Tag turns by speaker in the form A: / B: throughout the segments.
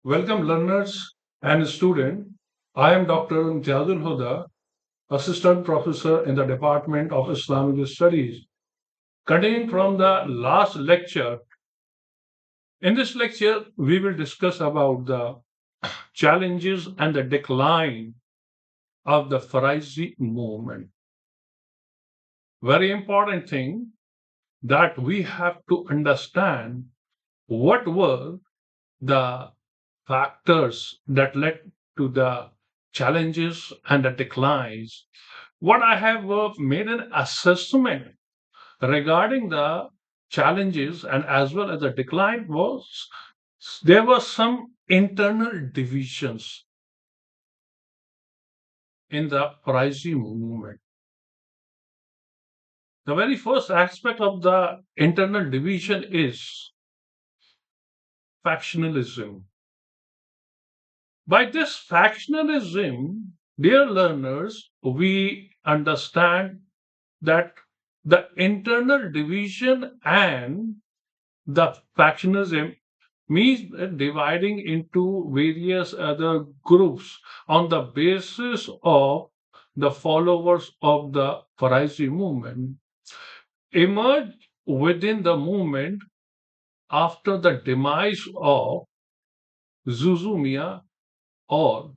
A: Welcome, learners and students. I am Dr. Imtiazul Huda, Assistant Professor in the Department of Islamic Studies. Continuing from the last lecture, in this lecture, we will discuss about the challenges and the decline of the Faraizi movement. Very important thing that we have to understand what were the factors that led to the challenges and the declines. What I have made an assessment regarding the challenges and as well as the decline was there were some internal divisions in the Faraizi movement. The very first aspect of the internal division is factionalism. By this factionalism, dear learners, we understand that the internal division and the factionalism means dividing into various other groups on the basis of the followers of the Faraizi movement emerged within the movement after the demise of Zuzumia, or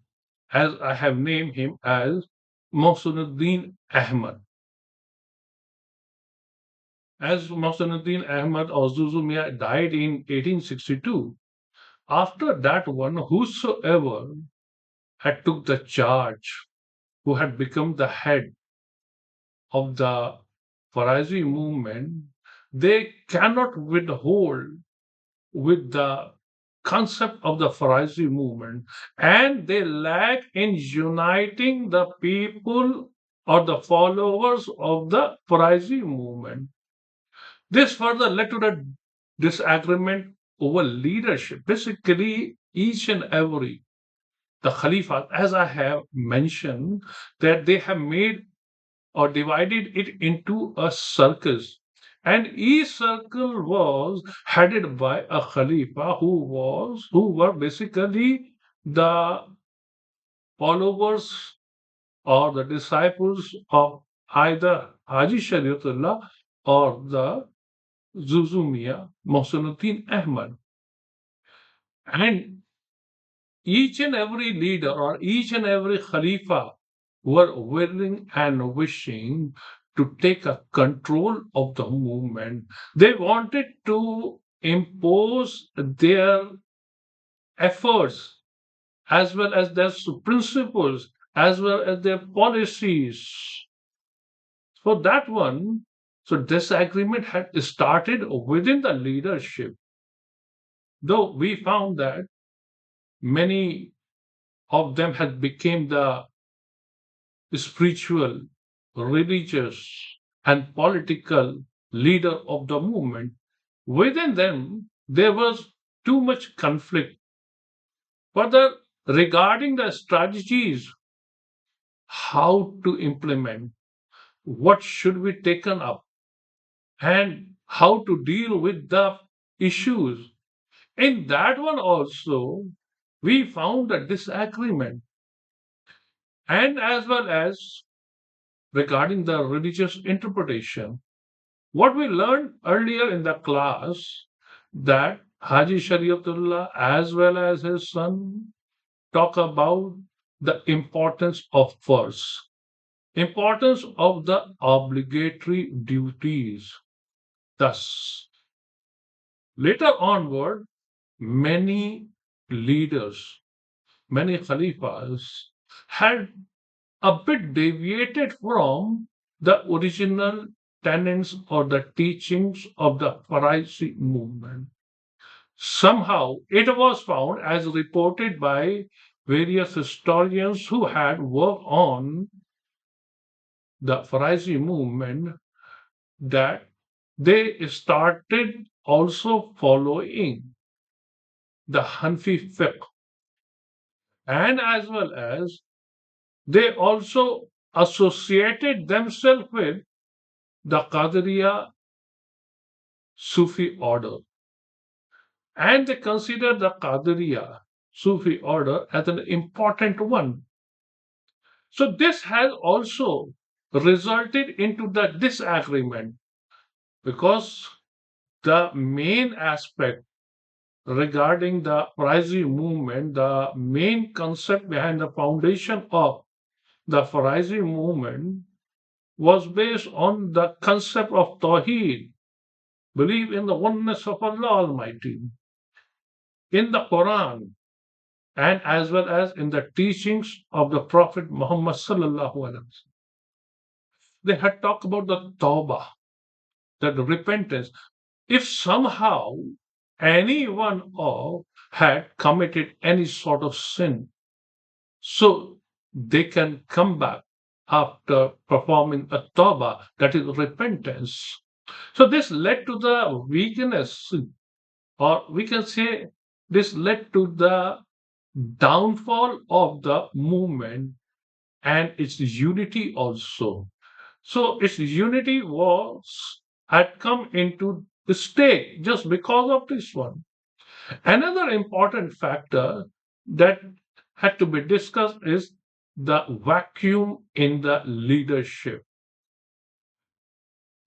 A: as I have named him as Mohsinuddin Ahmad. As Mohsinuddin Ahmad or Zuzumia died in 1862, after that one, whosoever had took the charge, who had become the head of the Faraizi movement, they cannot withhold with the concept of the Faraizi movement, and they lack in uniting the people or the followers of the Faraizi movement. This further led to the disagreement over leadership. Basically, each and every the Khalifa, as I have mentioned, that they have made or divided it into a circus. And each circle was headed by a Khalifa who were basically the followers or the disciples of either Haji Shariatullah or the Zuzumia Mohsinuddin Ahmad. And each and every leader or each and every Khalifa were willing and wishing to take a control of the movement. They wanted to impose their efforts as well as their principles as well as their policies. For that one, so disagreement had started within the leadership. Though we found that many of them had become the spiritual, religious, and political leader of the movement. Within them, there was too much conflict. Further, regarding the strategies, how to implement, what should be taken up, and how to deal with the issues. In that one also, we found a disagreement, and as well as regarding the religious interpretation. What we learned earlier in the class that Haji Shariatullah as well as his son talk about the importance of verse, importance of the obligatory duties. Thus, later onward, many leaders, many khalifas had a bit deviated from the original tenets or the teachings of the Farisi movement. Somehow it was found, as reported by various historians who had worked on the Farisi movement, that they started also following the Hanfi fiqh, and as well as they also associated themselves with the Qadiriya Sufi order. And they consider the Qadiriya Sufi order as an important one. So this has also resulted into the disagreement because the main aspect regarding the Faraizi movement, the main concept behind the foundation of the Faraizi movement was based on the concept of Tawheed, believe in the oneness of Allah Almighty, in the Quran, and as well as in the teachings of the Prophet Muhammad sallallahu alaihi wasallam. They had talked about the Tawbah, that repentance. If somehow anyone of had committed any sort of sin, so they can come back after performing a tawbah, that is repentance. So this led to the weakness, or we can say this led to the downfall of the movement and its unity also. So its unity was had come into the stake just because of this one. Another important factor that had to be discussed is the vacuum in the leadership.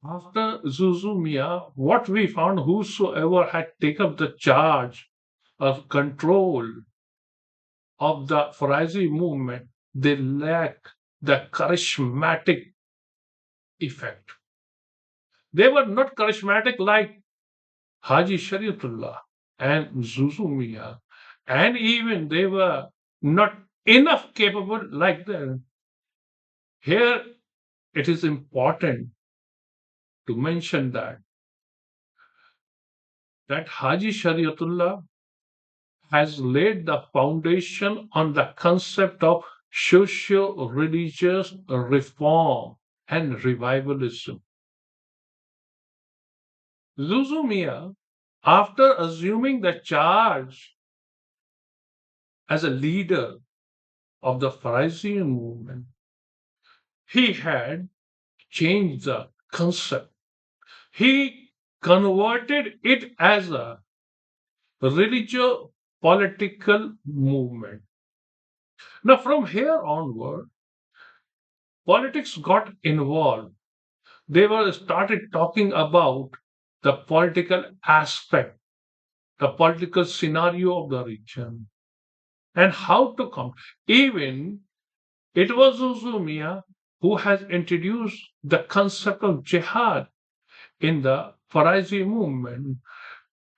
A: After Zuzumia, what we found, whosoever had taken up the charge of control of the Faraizi movement, they lacked the charismatic effect. They were not charismatic like Haji Shariatullah and Zuzumia, and even they were not enough capable like them. Here it is important to mention that Haji Shariatullah has laid the foundation on the concept of socio-religious reform and revivalism. Zuzumia, after assuming the charge as a leader of the Farisian movement, he had changed the concept. He converted it as a religious political movement. Now, from here onward, politics got involved. They were started talking about the political aspect, the political scenario of the region, and how to come. Even it was Uzumia who has introduced the concept of jihad in the Faraizi movement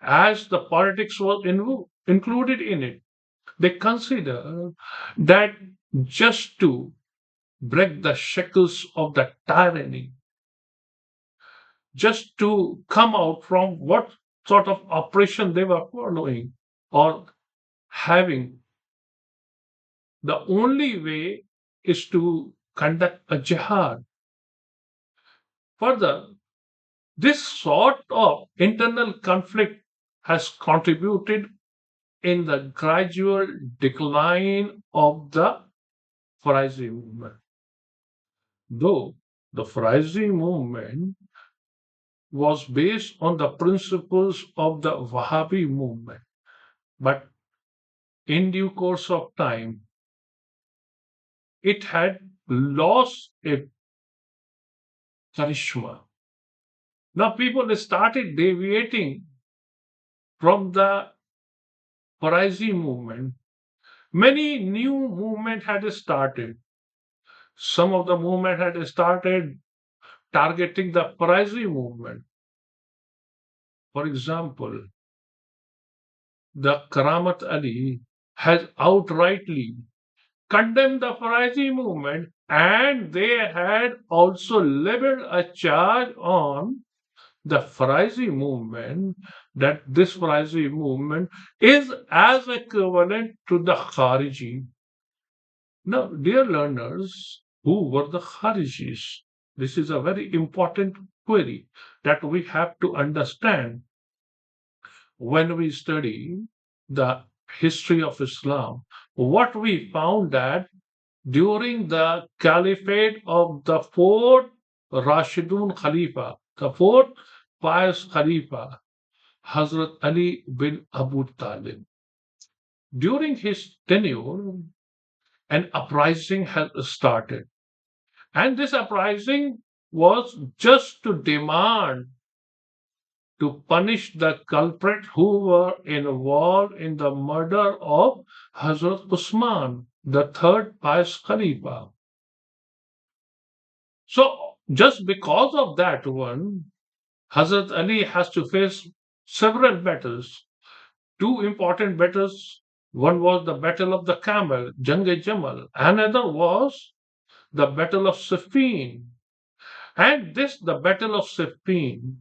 A: as the politics was included in it. They consider that just to break the shackles of the tyranny, just to come out from what sort of oppression they were following or having, the only way is to conduct a jihad. Further, this sort of internal conflict has contributed in the gradual decline of the Faraizi movement. Though the Faraizi movement was based on the principles of the Wahhabi movement, but in due course of time, it had lost its charisma. Now people started deviating from the Faraizi movement. Many new movement had started. Some of the movement had started targeting the Faraizi movement. For example, the Karamat Ali has outrightly condemned the Faraizi movement, and they had also leveled a charge on the Faraizi movement that this Faraizi movement is as equivalent to the Khariji. Now, dear learners, who were the Kharijis? This is a very important query that we have to understand when we study the history of Islam. What we found that during the caliphate of the fourth Rashidun Khalifa, the fourth pious Khalifa, Hazrat Ali bin Abu Talib, During his tenure, an uprising had started. And this uprising was just to demand to punish the culprit who were involved in the murder of Hazrat Usman, the third pious Khalifa. So, just because of that one, Hazrat Ali has to face several battles. Two important battles. One was the Battle of the Camel, Jang-e-Jamal. Another was the Battle of Siffin. And this, the Battle of Siffin,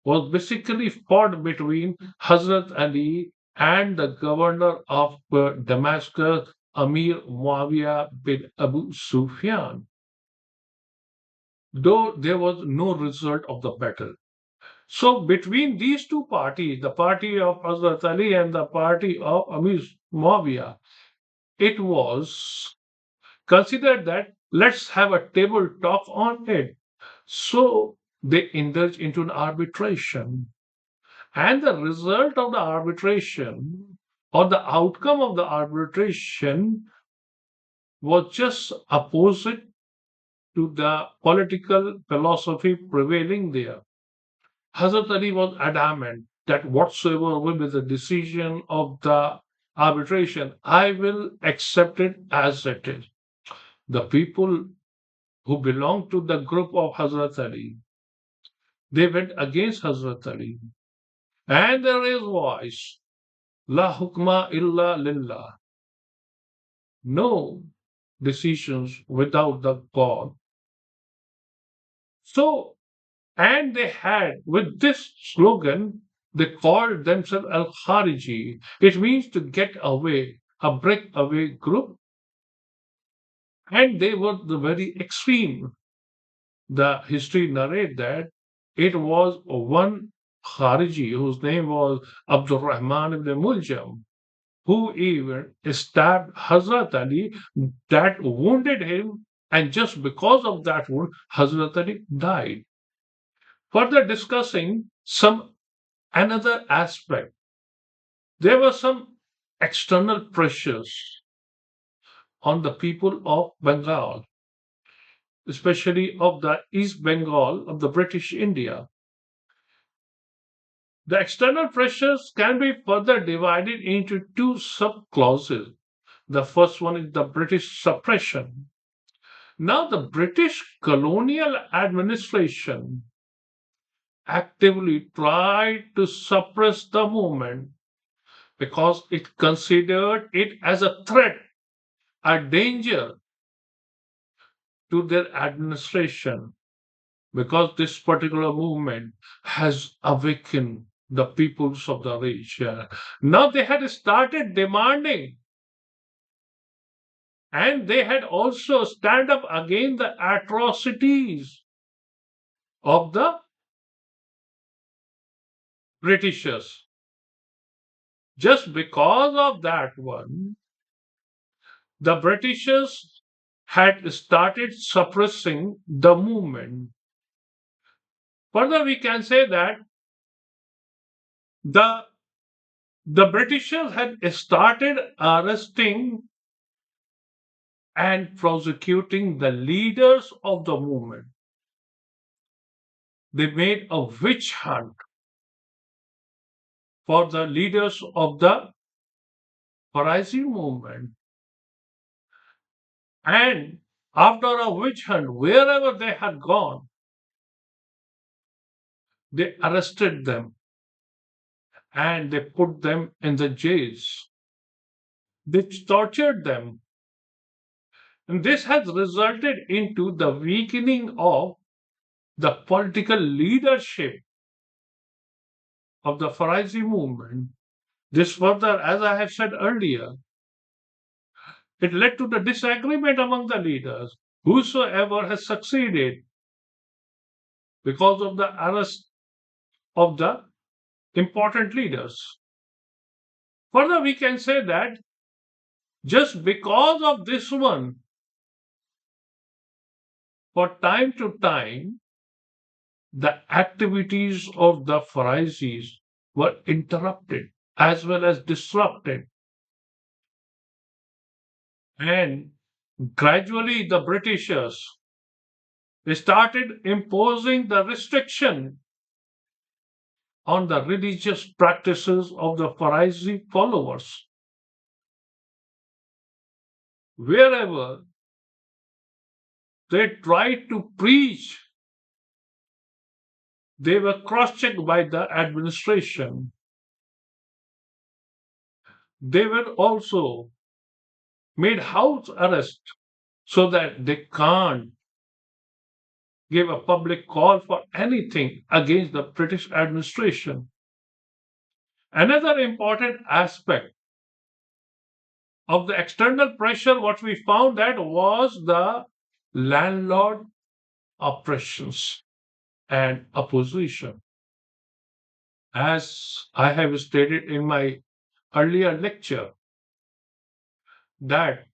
A: was basically fought between Hazrat Ali and the governor of Damascus, Amir Muawiyah bin Abu Sufyan, though there was no result of the battle. So between these two parties, the party of Hazrat Ali and the party of Amir Muawiyah, it was considered that let's have a table talk on it. So they indulged into an arbitration. And the result of the arbitration or the outcome of the arbitration was just opposite to the political philosophy prevailing there. Hazrat Ali was adamant that whatsoever will be the decision of the arbitration, I will accept it as it is. The people who belonged to the group of Hazrat Ali, they went against Hazrat Ali. And there is voice, La hukma illa lillah. No decisions without the God. So, and they had, with this slogan, they called themselves Al Khariji. It means to get away, a breakaway group, and they were the very extreme. The history narrate that it was one Khariji whose name was Abdul Rahman ibn Muljam, who even stabbed Hazrat Ali, that wounded him, and just because of that wound, Hazrat Ali died. Further discussing some another aspect, there were some external pressures on the people of Bengal, especially of the East Bengal of the British India. The external pressures can be further divided into two sub clauses. The first one is the British suppression. Now, the British colonial administration actively tried to suppress the movement because it considered it as a threat, a danger to their administration, because this particular movement has awakened the peoples of the region. Now they had started demanding, and they had also stand up against the atrocities of the Britishers. Just because of that one, the Britishers had started suppressing the movement. Further, we can say that the the Britishers had started arresting and prosecuting the leaders of the movement. They made a witch hunt for the leaders of the Faraizi movement. And after a witch hunt, wherever they had gone, they arrested them and they put them in the jails. They tortured them. And this has resulted into the weakening of the political leadership of the Faraizi movement. This further, as I have said earlier, it led to the disagreement among the leaders. Whosoever has succeeded because of the arrest of the important leaders. Further, we can say that just because of this one, for time to time, the activities of the Pharisees were interrupted as well as disrupted. And gradually, the Britishers started imposing the restriction on the religious practices of the Faraizi followers. Wherever they tried to preach, they were cross checked by the administration. They were also made house arrest so that they can't give a public call for anything against the British administration. Another important aspect of the external pressure, what we found that was the landlord oppressions and opposition. As I have stated in my earlier lecture, that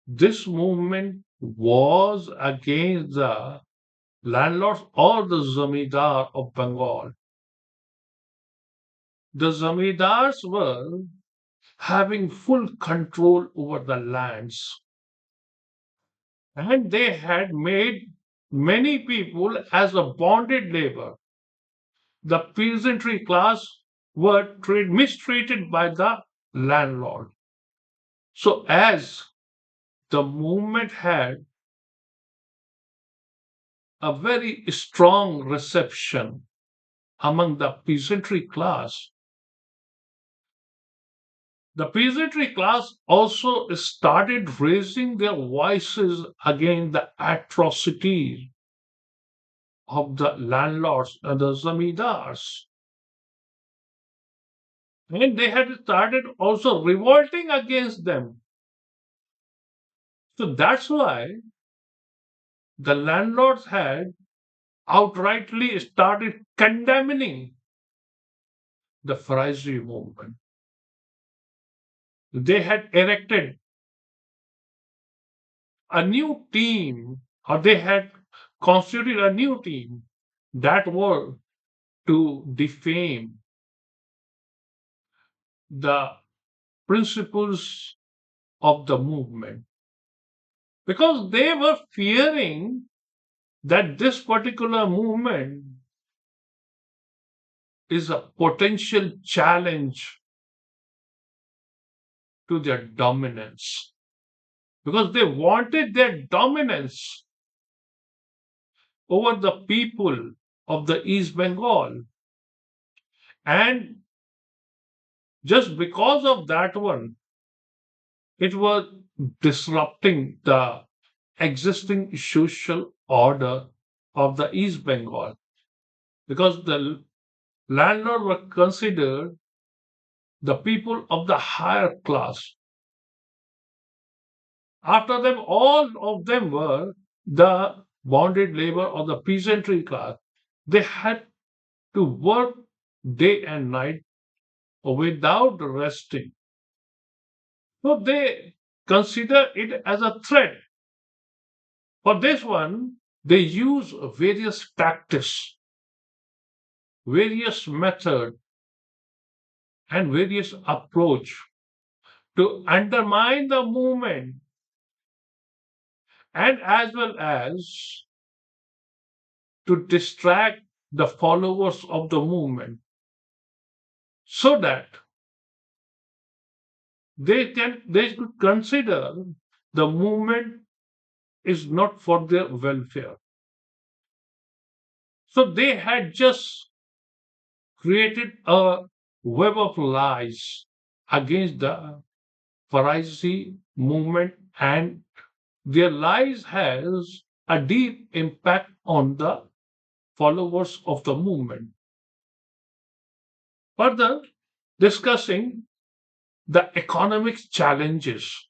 A: this movement was against the landlords or the zamindar of Bengal. The zamindars were having full control over the lands, and they had made many people as a bonded labor. The peasantry class were mistreated by the landlord. So, as the movement had a very strong reception among the peasantry class, the peasantry class also started raising their voices against the atrocities of the landlords and the zamindars. And they had started also revolting against them. So that's why the landlords had outrightly started condemning the Faraizi movement. They had erected a new team, or they had constituted a new team that were to defame the principles of the movement because they were fearing that this particular movement is a potential challenge to their dominance because they wanted their dominance over the people of the East Bengal. And just because of that one, it was disrupting the existing social order of the East Bengal because the landlord were considered the people of the higher class. After them, all of them were the bonded labor or the peasantry class. They had to work day and night without resting. So they consider it as a threat. For this one, they use various tactics, various methods, and various approach to undermine the movement and as well as to distract the followers of the movement so that they could consider the movement is not for their welfare. So they had just created a web of lies against the Faraizi movement, and their lies has a deep impact on the followers of the movement. Further, discussing the economic challenges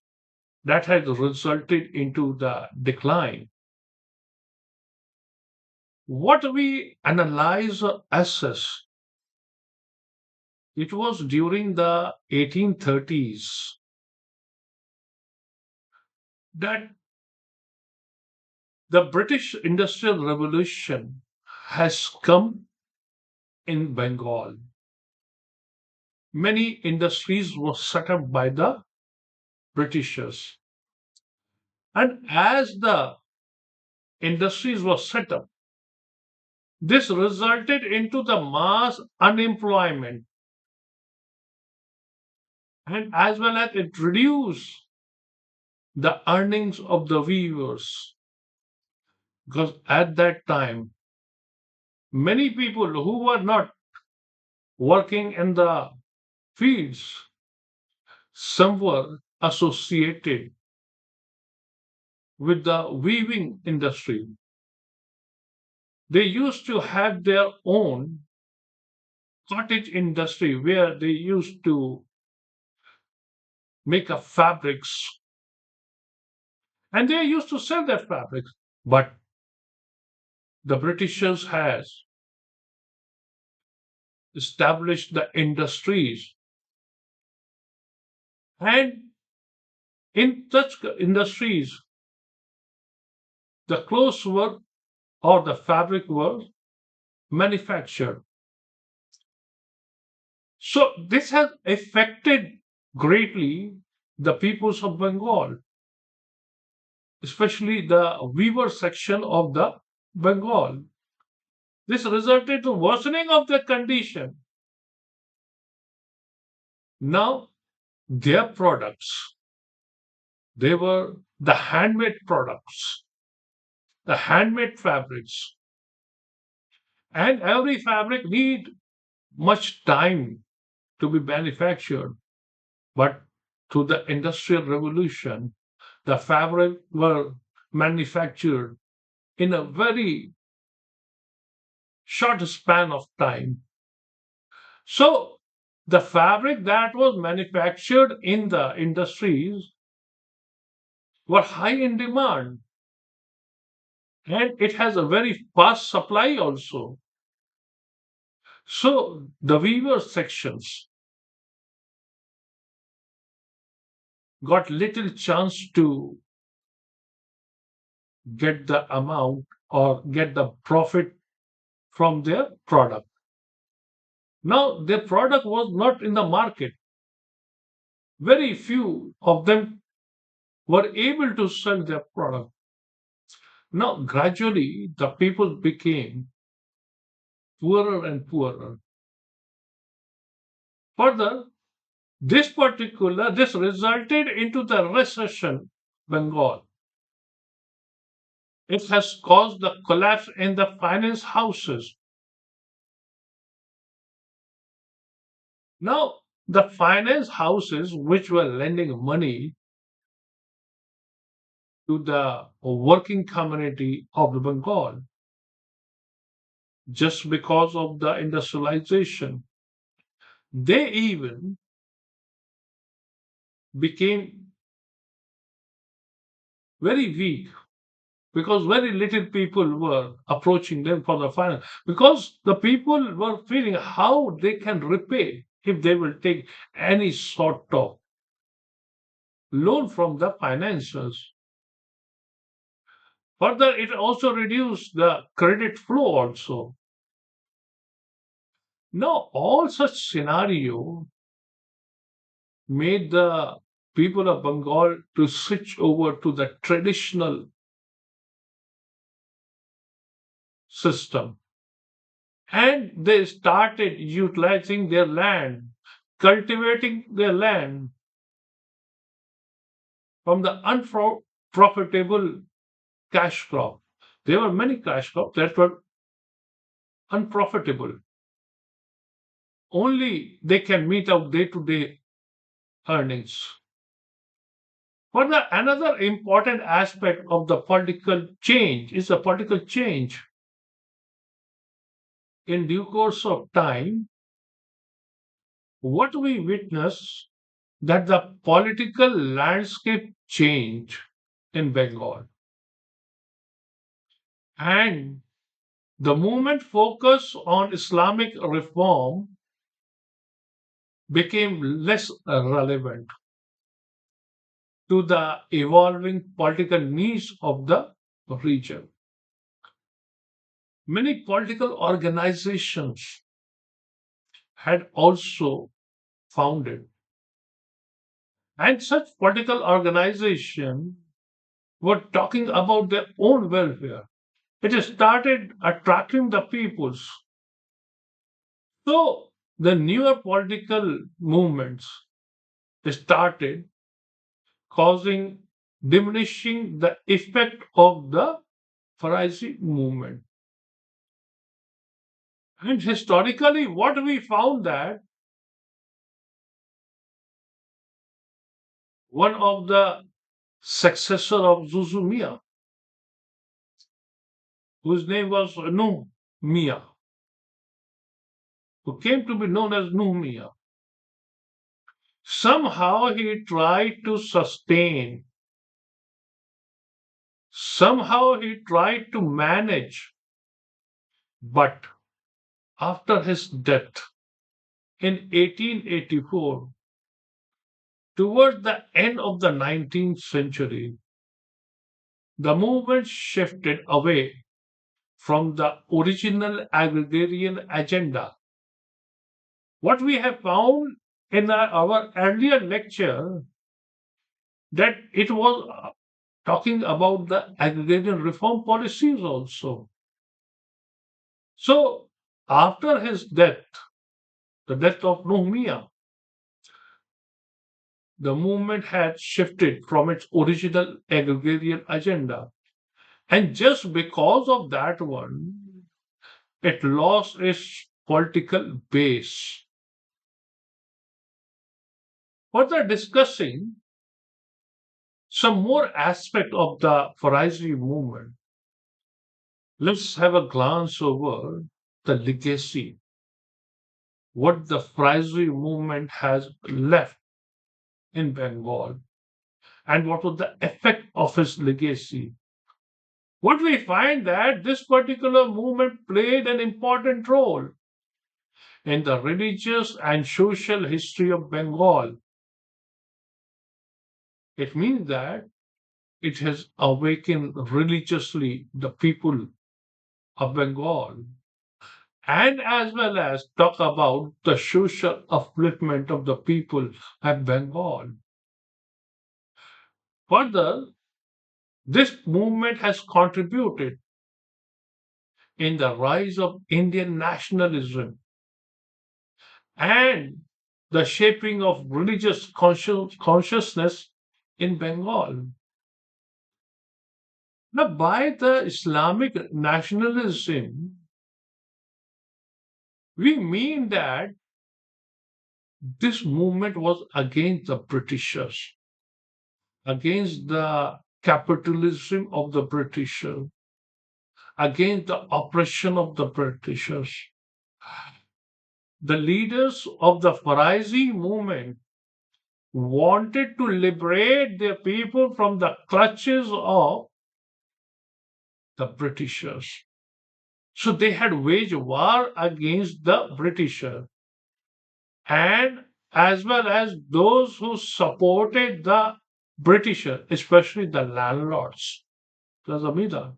A: that had resulted into the decline. What we analyze or assess, it was during the 1830s that the British Industrial Revolution has come in Bengal. Many industries were set up by the Britishers. And as the industries were set up, this resulted into the mass unemployment and as well as it reduced the earnings of the weavers because at that time many people who were not working in the fields, some were associated with the weaving industry. They used to have their own cottage industry where they used to make up fabrics and they used to sell their fabrics. But the Britishers has established the industries and in such industries the clothes were or the fabric were manufactured. So this has affected greatly the peoples of Bengal, especially the weaver section of the Bengal. This resulted to worsening of their condition. Now their products, they were the handmade products, the handmade fabrics, and every fabric need much time to be manufactured. But through the industrial revolution, the fabric were manufactured in a very short span of time. So the fabric that was manufactured in the industries were high in demand and it has a very fast supply also. So the weaver sections got little chance to get the amount or get the profit from their product. Now their product was not in the market. Very few of them were able to sell their product. Now, gradually, the people became poorer and poorer. Further, this resulted into the recession, Bengal. It has caused the collapse in the finance houses. Now, the finance houses which were lending money to the working community of the Bengal just because of the industrialization, they even became very weak because very little people were approaching them for the finance because the people were feeling how they can repay if they will take any sort of loan from the financiers. Further, it also reduced the credit flow also. Now, all such scenario made the people of Bengal to switch over to the traditional system and they started utilizing their land, cultivating their land from the unprofitable cash crop. There were many cash crops that were unprofitable. Only they can meet out day to day earnings. Further, another important aspect of the political change is the political change. In due course of time, what we witness that the political landscape changed in Bengal. And the movement focus on Islamic reform became less relevant to the evolving political needs of the region. Many political organizations had also founded And such political organizations were talking about their own welfare. It started attracting the peoples. So the newer political movements started causing diminishing the effect of the Faraizi movement. And historically, what we found that one of the successor of Zuzumia, whose name was Nuh Mia, who came to be known as Nuh Mia, somehow he tried to sustain, somehow he tried to manage, but after his death in 1884, toward the end of the 19th century, the movement shifted away from the original agrarian agenda. What we have found in our earlier lecture that it was talking about the agrarian reform policies also. So after his death, the death of Nuhmiya, the movement had shifted from its original agrarian agenda. And just because of that one, it lost its political base. Further discussing some more aspect of the Faraizi movement, let's have a glance over the legacy, what the Faraizi movement has left in Bengal, and what was the effect of its legacy. What we find that this particular movement played an important role in the religious and social history of Bengal. It means that it has awakened religiously the people of Bengal and as well as talk about the social upliftment of the people of Bengal. Further, this movement has contributed in the rise of Indian nationalism and the shaping of religious consciousness in Bengal. Now, by the Islamic nationalism, we mean that this movement was against the Britishers, against the capitalism of the Britishers, against the oppression of the Britishers. The leaders of the Faraizi movement wanted to liberate their people from the clutches of the Britishers. So they had waged war against the Britishers and as well as those who supported the Britishers, especially the landlords, the Zamindar.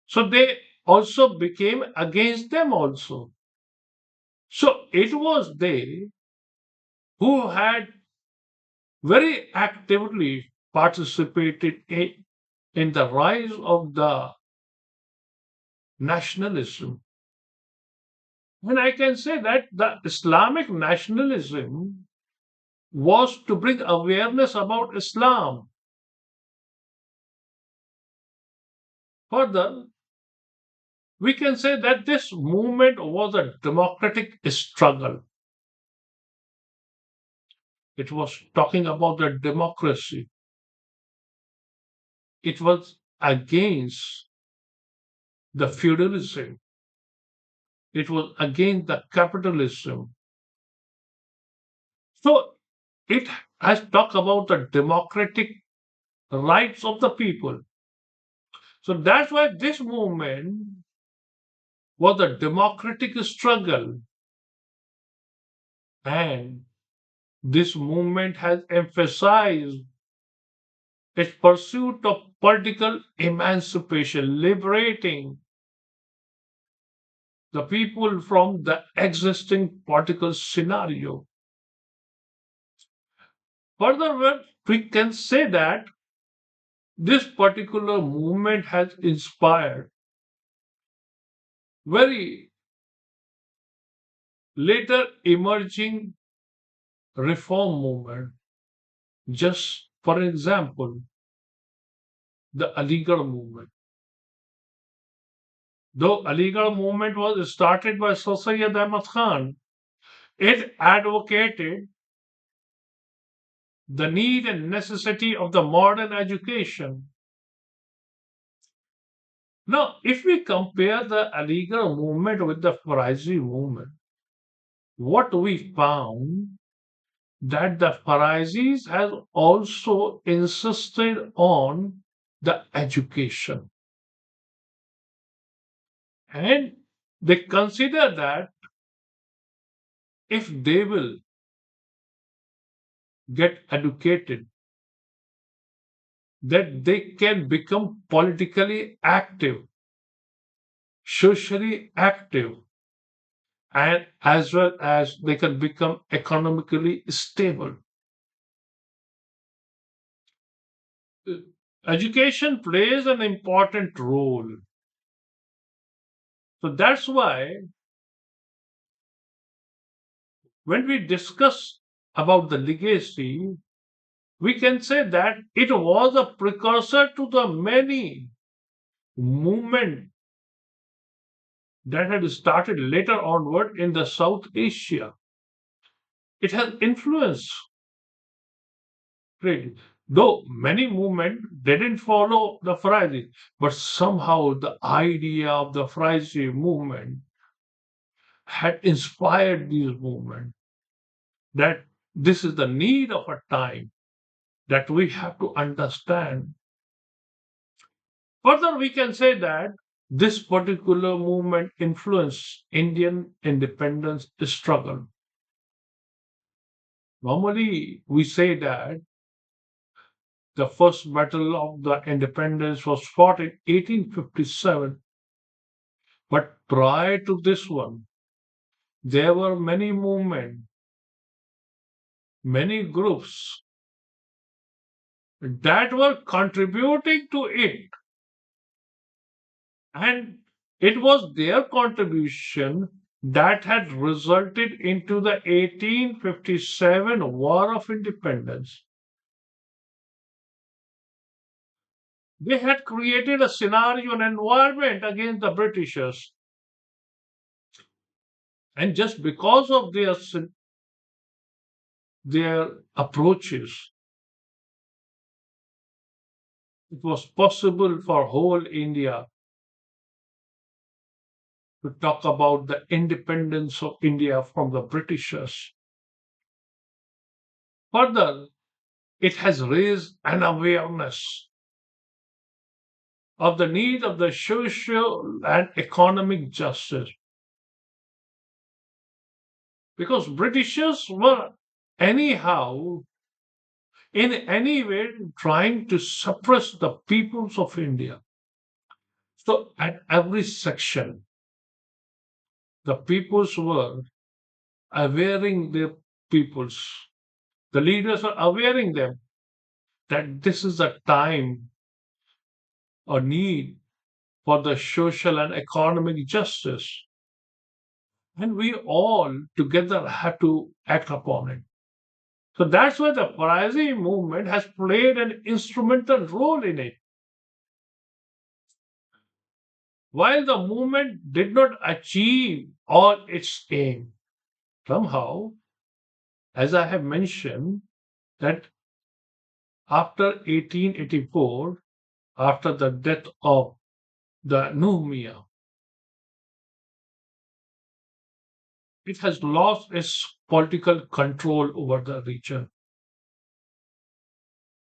A: So they also became against them also. So it was they who had very actively participated in the rise of the nationalism. And I can say that the Islamic nationalism was to bring awareness about Islam. Further, we can say that this movement was a democratic struggle. It was talking about the democracy. It was against the feudalism. It was against the capitalism. So it has talked about the democratic rights of the people. So that's why this movement was a democratic struggle. And this movement has emphasized its pursuit of political emancipation, liberating the people from the existing political scenario. Further, we can say that this particular movement has inspired very later emerging reform movement. Just for example, the Aligarh movement. Though Aligarh movement was started by Sir Syed Ahmad Khan, it advocated the need and necessity of the modern education. Now, if we compare the Aligarh movement with the Faraizi movement, what we found that the Faraizis has also insisted on the education, and they consider that if they will get educated, that they can become politically active, socially active, and as well as they can become economically stable. Education plays an important role. So that's why when we discuss about the legacy, we can say that it was a precursor to the many movements that had started later onward in the South Asia. It has influenced trade. Though many movements didn't follow the Faraizi, but somehow the idea of the Faraizi movement had inspired these movements that this is the need of a time that we have to understand. Further, we can say that this particular movement influenced Indian independence struggle. Normally, we say that the first battle of the independence was fought in 1857, but prior to this one, there were many movements, many groups that were contributing to it, and it was their contribution that had resulted into the 1857 War of Independence. They had created a scenario, an environment against the Britishers, and just because of their approaches, it was possible for whole India to talk about the independence of India from the Britishers. Further, it has raised an awareness of the need of the social and economic justice, because Britishers were anyhow in any way trying to suppress the peoples of India. So at every section, the peoples were awareing their peoples. The leaders are awareing them that this is a time or need for the social and economic justice. And we all together have to act upon it. So that's why the Faraizi movement has played an instrumental role in it. While the movement did not achieve all its aim, somehow, as I have mentioned, that after 1884, after the death of the Nehemiah, it has lost its political control over the region.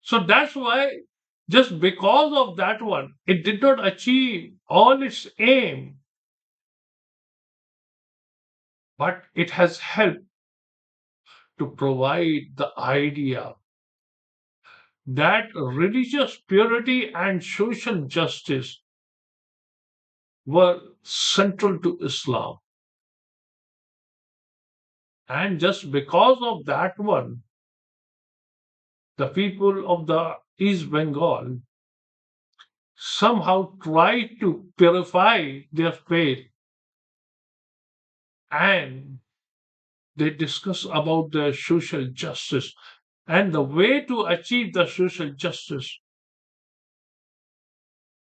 A: So that's why, just because of that one, it did not achieve all its aim, but it has helped to provide the idea that religious purity and social justice were central to Islam. And just because of that one, the people of the East Bengal somehow tried to purify their faith, and they discuss about the social justice and the way to achieve the social justice.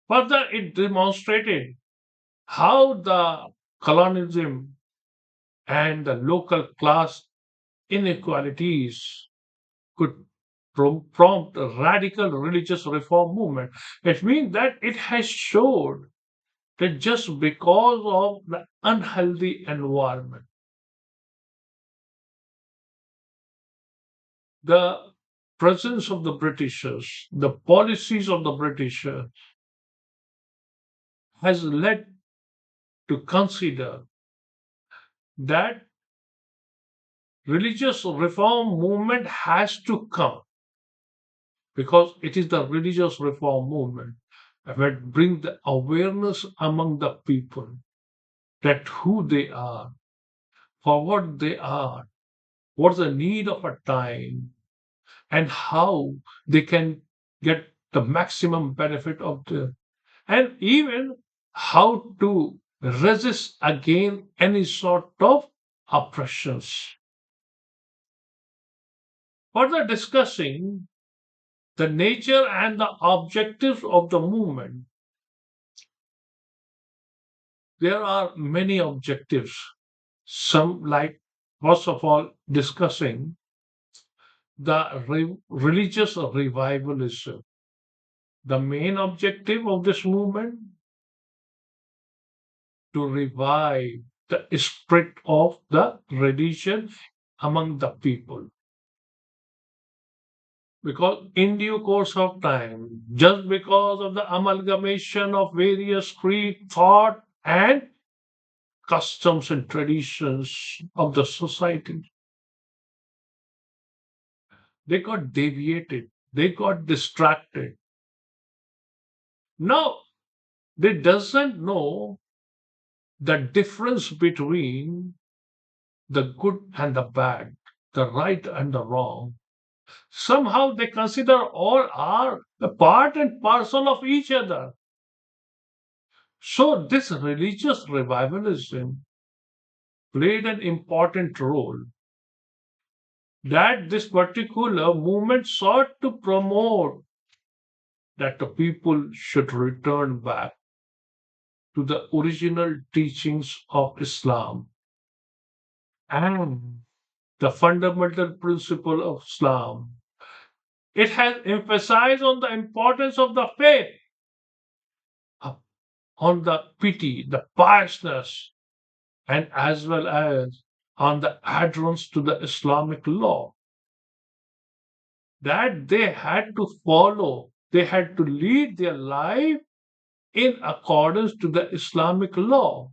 A: Further, it demonstrated how the colonialism and the local class inequalities could prompt a radical religious reform movement. It means that it has showed that just because of the unhealthy environment, the presence of the Britishers, the policies of the Britishers has led to consider that religious reform movement has to come, because it is the religious reform movement that bring the awareness among the people that who they are, for what they are, what's the need of a time, and how they can get the maximum benefit of the, and even how to resist against any sort of oppressions. Further discussing the nature and the objectives of the movement, there are many objectives. Some, like, first of all, discussing the religious revivalism. The main objective of this movement to revive the spirit of the religion among the people. Because in due course of time, just because of the amalgamation of various creed, thought, and customs and traditions of the society, they got deviated, they got distracted. Now they doesn't know the difference between the good and the bad, the right and the wrong. Somehow they consider all are a part and parcel of each other. So this religious revivalism played an important role that this particular movement sought to promote, that the people should return back to the original teachings of Islam and the fundamental principle of Islam. It has emphasized on the importance of the faith, uh, on the pity, the piousness, and as well as on the adherence to the Islamic law that they had to follow. They had to lead their life in accordance to the Islamic law.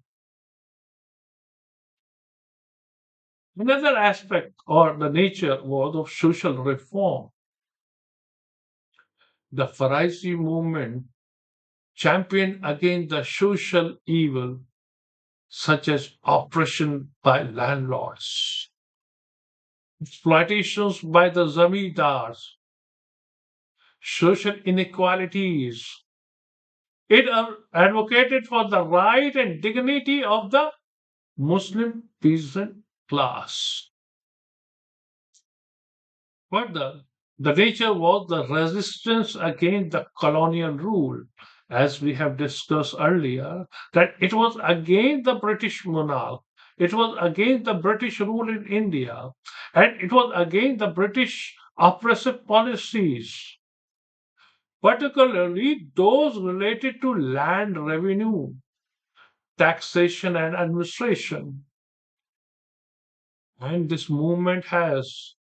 A: Another aspect or the nature was of social reform. The Faraizi movement championed against the social evil such as oppression by landlords, exploitations by the zamindars, social inequalities. It advocated for the right and dignity of the Muslim peasant class. Further, the nature was the resistance against the colonial rule, as we have discussed earlier, that it was against the British monarch, it was against the British rule in India, and it was against the British oppressive policies, particularly those related to land revenue, taxation, and administration. And this movement has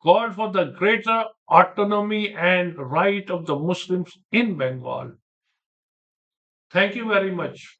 A: called for the greater autonomy and right of the Muslims in Bengal. Thank you very much.